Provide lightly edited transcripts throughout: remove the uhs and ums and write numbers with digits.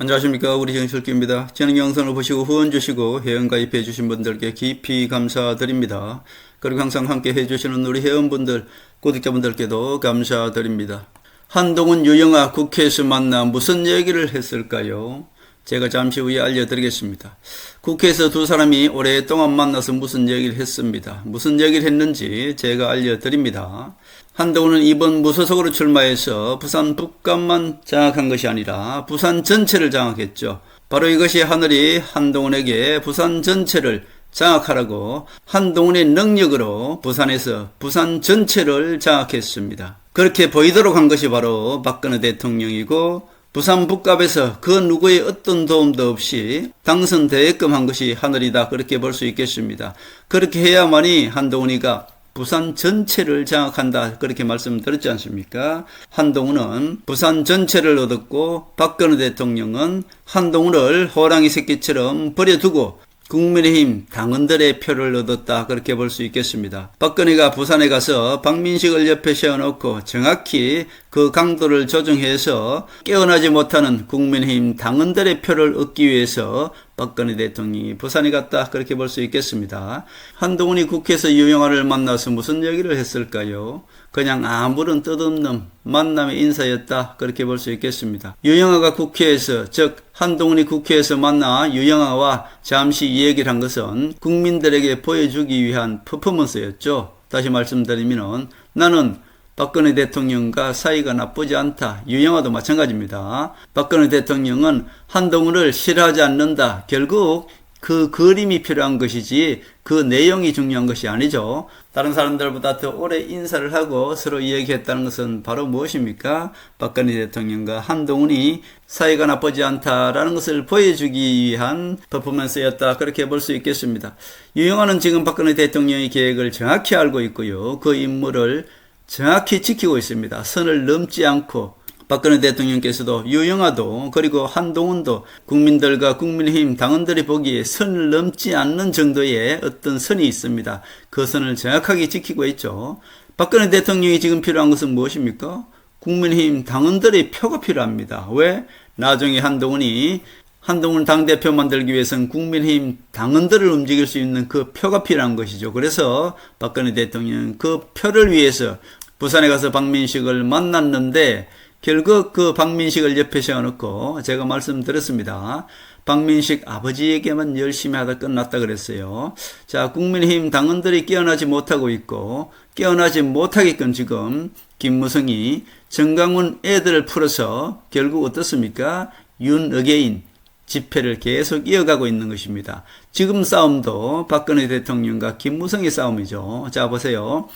안녕하십니까. 우리 정철기입니다. 저는 영상을 보시고 후원 주시고 회원가입해 주신 분들께 깊이 감사드립니다. 그리고 항상 함께 해주시는 우리 회원분들, 구독자분들께도 감사드립니다. 한동훈, 유영아 국회에서 만나 무슨 얘기를 했을까요? 제가 잠시 후에 알려드리겠습니다. 국회에서 두 사람이 오랫동안 만나서 무슨 얘기를 했습니다. 무슨 얘기를 했는지 제가 알려드립니다. 한동훈은 이번 무소속으로 출마해서 부산 북감만 장악한 것이 아니라 부산 전체를 장악했죠. 바로 이것이 하늘이 한동훈에게 부산 전체를 장악하라고 한동훈의 능력으로 부산에서 부산 전체를 장악했습니다. 그렇게 보이도록 한 것이 바로 박근혜 대통령이고, 부산 북갑에서 그 누구의 어떤 도움도 없이 당선되게끔 한 것이 하늘이다, 그렇게 볼 수 있겠습니다. 그렇게 해야만이 한동훈이가 부산 전체를 장악한다, 그렇게 말씀드렸지 않습니까? 한동훈은 부산 전체를 얻었고, 박근혜 대통령은 한동훈을 호랑이 새끼처럼 버려두고 국민의힘 당원들의 표를 얻었다, 그렇게 볼 수 있겠습니다. 박근혜가 부산에 가서 박민식을 옆에 세워놓고 정확히 그 강도를 조정해서 깨어나지 못하는 국민의힘 당원들의 표를 얻기 위해서 박근혜 대통령이 부산에 갔다, 그렇게 볼 수 있겠습니다. 한동훈이 국회에서 유영아를 만나서 무슨 얘기를 했을까요? 그냥 아무런 뜻없는 만남의 인사였다, 그렇게 볼 수 있겠습니다. 유영아가 국회에서, 즉 한동훈이 국회에서 만나 유영아와 잠시 이 얘기를 한 것은 국민들에게 보여주기 위한 퍼포먼스였죠. 다시 말씀드리면 나는 박근혜 대통령과 사이가 나쁘지 않다. 유영아도 마찬가지입니다. 박근혜 대통령은 한동훈을 싫어하지 않는다. 결국 그 그림이 필요한 것이지 그 내용이 중요한 것이 아니죠. 다른 사람들보다 더 오래 인사를 하고 서로 이야기했다는 것은 바로 무엇입니까? 박근혜 대통령과 한동훈이 사이가 나쁘지 않다라는 것을 보여주기 위한 퍼포먼스였다, 그렇게 볼 수 있겠습니다. 유영아는 지금 박근혜 대통령의 계획을 정확히 알고 있고요. 그 임무를 정확히 지키고 있습니다. 선을 넘지 않고. 박근혜 대통령께서도 유영아도 그리고 한동훈도 국민들과 국민의힘 당원들이 보기에 선을 넘지 않는 정도의 어떤 선이 있습니다. 그 선을 정확하게 지키고 있죠. 박근혜 대통령이 지금 필요한 것은 무엇입니까? 국민의힘 당원들의 표가 필요합니다. 왜? 나중에 한동훈 당대표 만들기 위해서는 국민의힘 당원들을 움직일 수 있는 그 표가 필요한 것이죠. 그래서 박근혜 대통령은 그 표를 위해서 부산에 가서 박민식을 만났는데, 결국 그 박민식을 옆에 세워놓고 제가 말씀드렸습니다. 박민식 아버지에게만 열심히 하다 끝났다 그랬어요. 자, 국민의힘 당원들이 깨어나지 못하고 있고, 깨어나지 못하게끔 지금 김무성이 정강훈 애들을 풀어서 결국 어떻습니까? 윤어게인 집회를 계속 이어가고 있는 것입니다. 지금 싸움도 박근혜 대통령과 김무성의 싸움이죠. 자, 보세요.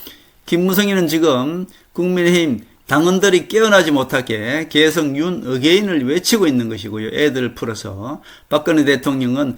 김무성이는 지금 국민의힘 당원들이 깨어나지 못하게 계속 윤어게인을 외치고 있는 것이고요. 애들을 풀어서. 박근혜 대통령은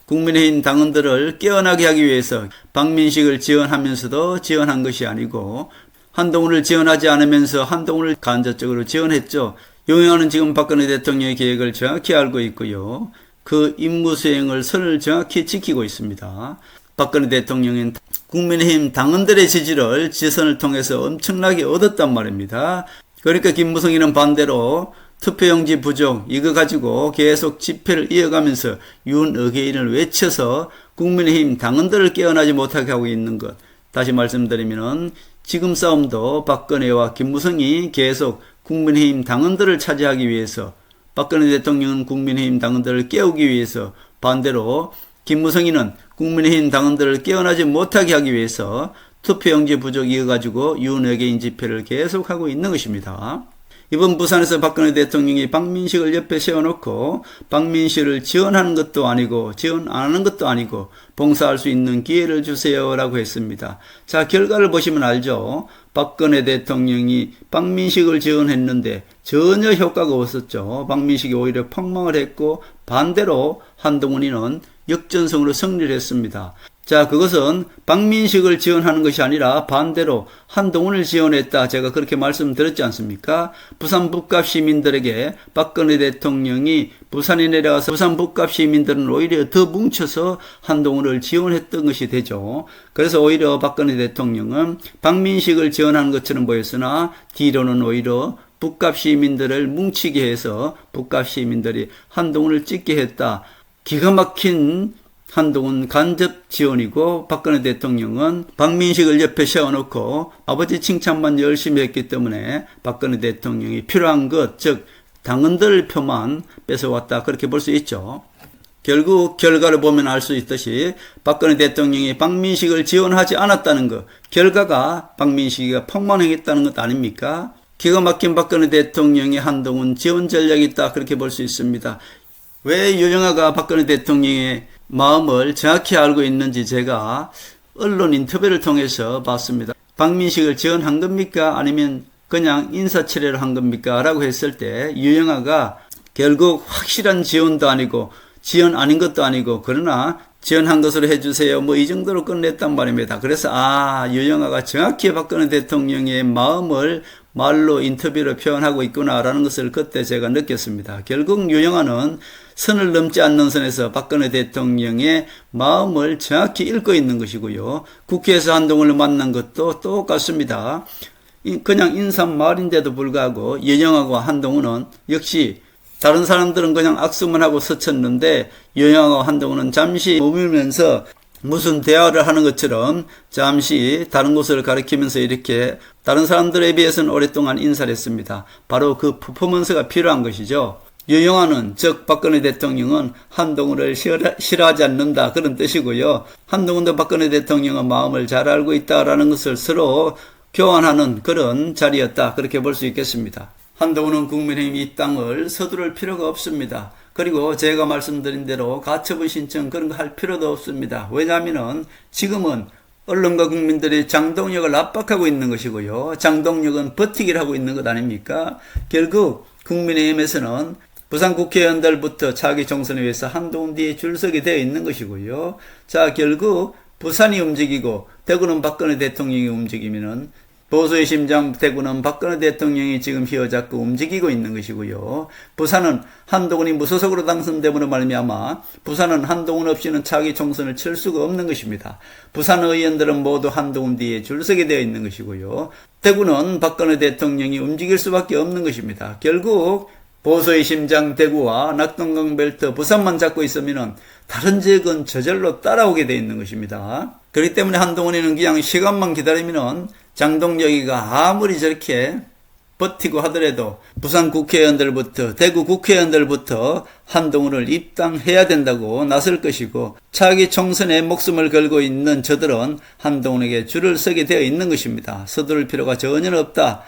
국민의힘 당원들을 깨어나게 하기 위해서 박민식을 지원하면서도 지원한 것이 아니고, 한동훈을 지원하지 않으면서 한동훈을 간접적으로 지원했죠. 유영아는 지금 박근혜 대통령의 계획을 정확히 알고 있고요. 그 임무 수행을 선을 정확히 지키고 있습니다. 박근혜 대통령은 국민의힘 당원들의 지지를 지선을 통해서 엄청나게 얻었단 말입니다. 그러니까 김무성이는 반대로 투표용지 부족 이거 가지고 계속 집회를 이어가면서 윤어게인을 외쳐서 국민의힘 당원들을 깨어나지 못하게 하고 있는 것. 다시 말씀드리면 지금 싸움도 박근혜와 김무성이 계속 국민의힘 당원들을 차지하기 위해서, 박근혜 대통령은 국민의힘 당원들을 깨우기 위해서, 반대로 김무성이는 국민의힘 당원들을 깨어나지 못하게 하기 위해서 투표용지 부족 이어가지고 윤어게인 집회를 계속하고 있는 것입니다. 이번 부산에서 박근혜 대통령이 박민식을 옆에 세워놓고 박민식을 지원하는 것도 아니고 지원 안 하는 것도 아니고 봉사할 수 있는 기회를 주세요라고 했습니다. 자, 결과를 보시면 알죠. 박근혜 대통령이 박민식을 지원했는데 전혀 효과가 없었죠. 박민식이 오히려 폭망을 했고, 반대로 한동훈이는 역전승으로 승리를 했습니다. 자, 그것은 박민식을 지원하는 것이 아니라 반대로 한동훈을 지원했다. 제가 그렇게 말씀드렸지 않습니까? 부산 북갑 시민들에게 박근혜 대통령이 부산에 내려가서 부산 북갑 시민들은 오히려 더 뭉쳐서 한동훈을 지원했던 것이 되죠. 그래서 오히려 박근혜 대통령은 박민식을 지원하는 것처럼 보였으나 뒤로는 오히려 북갑 시민들을 뭉치게 해서 북갑 시민들이 한동훈을 찍게 했다. 기가 막힌 한동훈 간접 지원이고, 박근혜 대통령은 박민식을 옆에 세워놓고 아버지 칭찬만 열심히 했기 때문에 박근혜 대통령이 필요한 것, 즉 당원들 표만 뺏어왔다, 그렇게 볼 수 있죠. 결국 결과를 보면 알 수 있듯이 박근혜 대통령이 박민식을 지원하지 않았다는 것, 결과가 박민식이가 폭망했다는 것 아닙니까? 기가 막힌 박근혜 대통령의 한동훈 지원 전략이 있다, 그렇게 볼 수 있습니다. 왜 유영아가 박근혜 대통령의 마음을 정확히 알고 있는지 제가 언론 인터뷰를 통해서 봤습니다. 박민식을 지원한 겁니까? 아니면 그냥 인사치레를 한 겁니까? 라고 했을 때 유영아가 결국 확실한 지원도 아니고 지원 아닌 것도 아니고, 그러나 지원한 것으로 해주세요, 뭐 이 정도로 끝냈단 말입니다. 그래서 유영아가 정확히 박근혜 대통령의 마음을 말로 인터뷰로 표현하고 있구나라는 것을 그때 제가 느꼈습니다. 결국 유영아는 선을 넘지 않는 선에서 박근혜 대통령의 마음을 정확히 읽고 있는 것이고요. 국회에서 한동훈을 만난 것도 똑같습니다. 그냥 인사말인데도 불구하고 유영아와 한동훈은 역시, 다른 사람들은 그냥 악수만 하고 스쳤는데 유영아와 한동훈은 잠시 머물면서 무슨 대화를 하는 것처럼 잠시 다른 곳을 가리키면서 이렇게 다른 사람들에 비해서는 오랫동안 인사를 했습니다. 바로 그 퍼포먼스가 필요한 것이죠. 유영아는, 즉 박근혜 대통령은 한동훈을 싫어하지 않는다, 그런 뜻이고요. 한동훈도 박근혜 대통령의 마음을 잘 알고 있다라는 것을 서로 교환하는 그런 자리였다, 그렇게 볼 수 있겠습니다. 한동훈은 국민의힘 이 땅을 서두를 필요가 없습니다. 그리고 제가 말씀드린 대로 가처분 신청 그런 거 할 필요도 없습니다. 왜냐하면 지금은 언론과 국민들이 장동혁을 압박하고 있는 것이고요. 장동혁은 버티기를 하고 있는 것 아닙니까? 결국 국민의힘에서는 부산 국회의원들부터 차기 총선에 위해서 한동훈 뒤에 줄서게 되어 있는 것이고요. 자, 결국 부산이 움직이고 대구는 박근혜 대통령이 움직이면은 보수의 심장 대구는 박근혜 대통령이 지금 휘어잡고 움직이고 있는 것이고요. 부산은 한동훈이 무소속으로 당선됨으로 말미암아 부산은 한동훈 없이는 차기 총선을 칠 수가 없는 것입니다. 부산 의원들은 모두 한동훈 뒤에 줄서게 되어 있는 것이고요. 대구는 박근혜 대통령이 움직일 수밖에 없는 것입니다. 결국 보수의 심장 대구와 낙동강 벨트 부산만 잡고 있으면 다른 지역은 저절로 따라오게 되어 있는 것입니다. 그렇기 때문에 한동훈이는 그냥 시간만 기다리면 장동혁이가 아무리 저렇게 버티고 하더라도 부산 국회의원들부터 대구 국회의원들부터 한동훈을 입당해야 된다고 나설 것이고, 차기 총선에 목숨을 걸고 있는 저들은 한동훈에게 줄을 서게 되어 있는 것입니다. 서두를 필요가 전혀 없다.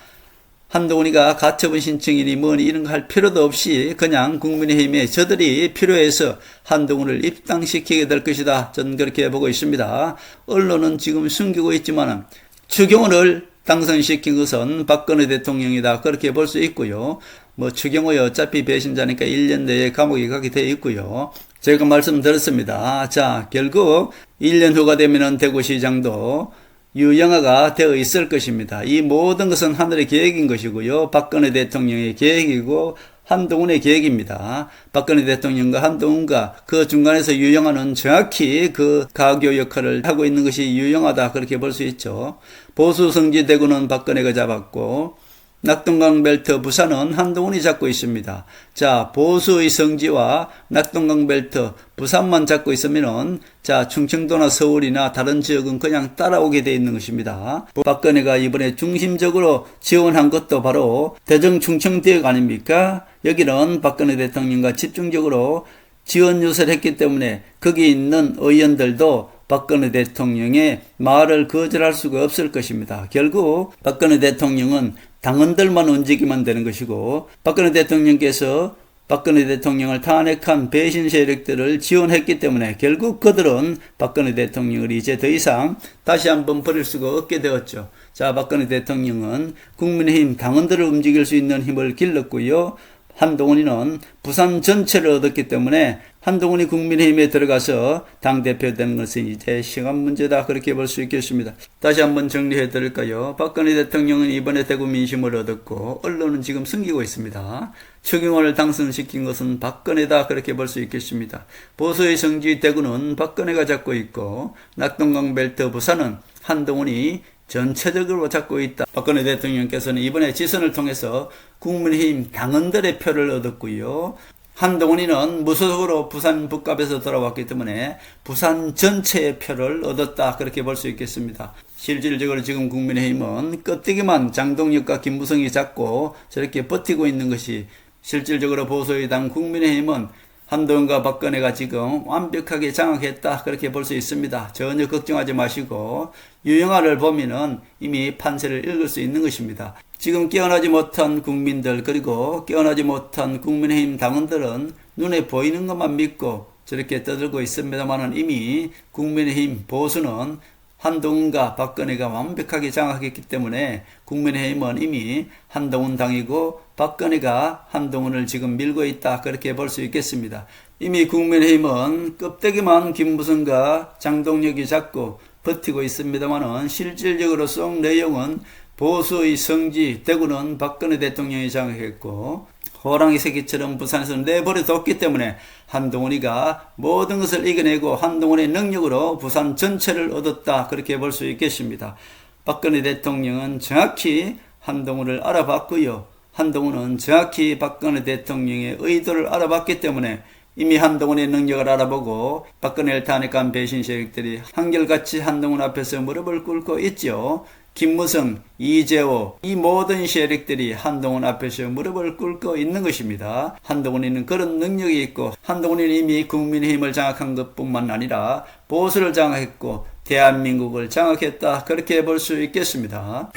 한동훈이가 가처분 신청이니 뭐니 이런 거 할 필요도 없이 그냥 국민의힘에 저들이 필요해서 한동훈을 입당시키게 될 것이다, 저는 그렇게 보고 있습니다. 언론은 지금 숨기고 있지만 추경호를 당선시킨 것은 박근혜 대통령이다, 그렇게 볼 수 있고요. 뭐 추경호야 어차피 배신자니까 1년 내에 감옥에 가게 되어 있고요. 제가 말씀드렸습니다. 자, 결국 1년 후가 되면은 대구시장도 유영아가 되어 있을 것입니다. 이 모든 것은 하늘의 계획인 것이고요. 박근혜 대통령의 계획이고 한동훈의 계획입니다. 박근혜 대통령과 한동훈과 그 중간에서 유영아는 정확히 그 가교 역할을 하고 있는 것이 유영아다, 그렇게 볼 수 있죠. 보수 성지 대구는 박근혜가 잡았고 낙동강 벨트 부산은 한동훈이 잡고 있습니다. 자, 보수의 성지와 낙동강 벨트 부산만 잡고 있으면은 자, 충청도나 서울이나 다른 지역은 그냥 따라오게 돼 있는 것입니다. 박근혜가 이번에 중심적으로 지원한 것도 바로 대전 충청 지역 아닙니까? 여기는 박근혜 대통령과 집중적으로 지원 유세를 했기 때문에 거기 있는 의원들도 박근혜 대통령의 말을 거절할 수가 없을 것입니다. 결국 박근혜 대통령은 당원들만 움직이면 되는 것이고, 박근혜 대통령께서 박근혜 대통령을 탄핵한 배신 세력들을 지원했기 때문에 결국 그들은 박근혜 대통령을 이제 더 이상 다시 한번 버릴 수가 없게 되었죠. 자, 박근혜 대통령은 국민의힘 당원들을 움직일 수 있는 힘을 길렀고요. 한동훈이는 부산 전체를 얻었기 때문에 한동훈이 국민의힘에 들어가서 당대표 되는 것은 이제 시간 문제다, 그렇게 볼 수 있겠습니다. 다시 한번 정리해 드릴까요? 박근혜 대통령은 이번에 대구 민심을 얻었고 언론은 지금 숨기고 있습니다. 추경호를 당선시킨 것은 박근혜다, 그렇게 볼 수 있겠습니다. 보수의 성지 대구는 박근혜가 잡고 있고 낙동강 벨트 부산은 한동훈이 전체적으로 잡고 있다. 박근혜 대통령께서는 이번에 지선을 통해서 국민의힘 당원들의 표를 얻었고요. 한동훈이는 무소속으로 부산 북갑에서 돌아왔기 때문에 부산 전체의 표를 얻었다. 그렇게 볼 수 있겠습니다. 실질적으로 지금 국민의힘은 껍데기만 장동혁과 김무성이 잡고 저렇게 버티고 있는 것이, 실질적으로 보수의 당 국민의힘은 한동훈과 박근혜가 지금 완벽하게 장악했다. 그렇게 볼 수 있습니다. 전혀 걱정하지 마시고 유영아를 보면은 이미 판세를 읽을 수 있는 것입니다. 지금 깨어나지 못한 국민들, 그리고 깨어나지 못한 국민의힘 당원들은 눈에 보이는 것만 믿고 저렇게 떠들고 있습니다만은 이미 국민의힘 보수는 한동훈과 박근혜가 완벽하게 장악했기 때문에 국민의힘은 이미 한동훈 당이고 박근혜가 한동훈을 지금 밀고 있다. 그렇게 볼 수 있겠습니다. 이미 국민의힘은 껍데기만 김무성과 장동혁이 잡고 버티고 있습니다만은 실질적으로 속 내용은 보수의 성지 대구는 박근혜 대통령이 장악했고 호랑이 새끼처럼 부산에서 내버려뒀기 때문에 한동훈이가 모든 것을 이겨내고 한동훈의 능력으로 부산 전체를 얻었다. 그렇게 볼 수 있겠습니다. 박근혜 대통령은 정확히 한동훈을 알아봤고요. 한동훈은 정확히 박근혜 대통령의 의도를 알아봤기 때문에 이미 한동훈의 능력을 알아보고 박근혜를 탄핵한 배신 세력들이 한결같이 한동훈 앞에서 무릎을 꿇고 있죠. 김무성, 이재호, 이 모든 세력들이 한동훈 앞에서 무릎을 꿇고 있는 것입니다. 한동훈이는 그런 능력이 있고 한동훈이는 이미 국민의힘을 장악한 것뿐만 아니라 보수를 장악했고 대한민국을 장악했다. 그렇게 볼 수 있겠습니다.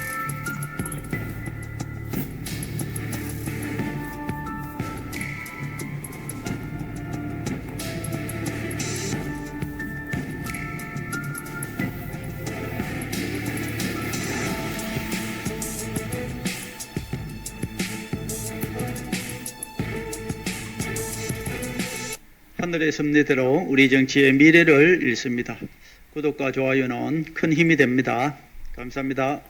하늘의 섭리대로 우리 정치의 미래를 읽습니다. 구독과 좋아요는 큰 힘이 됩니다. 감사합니다.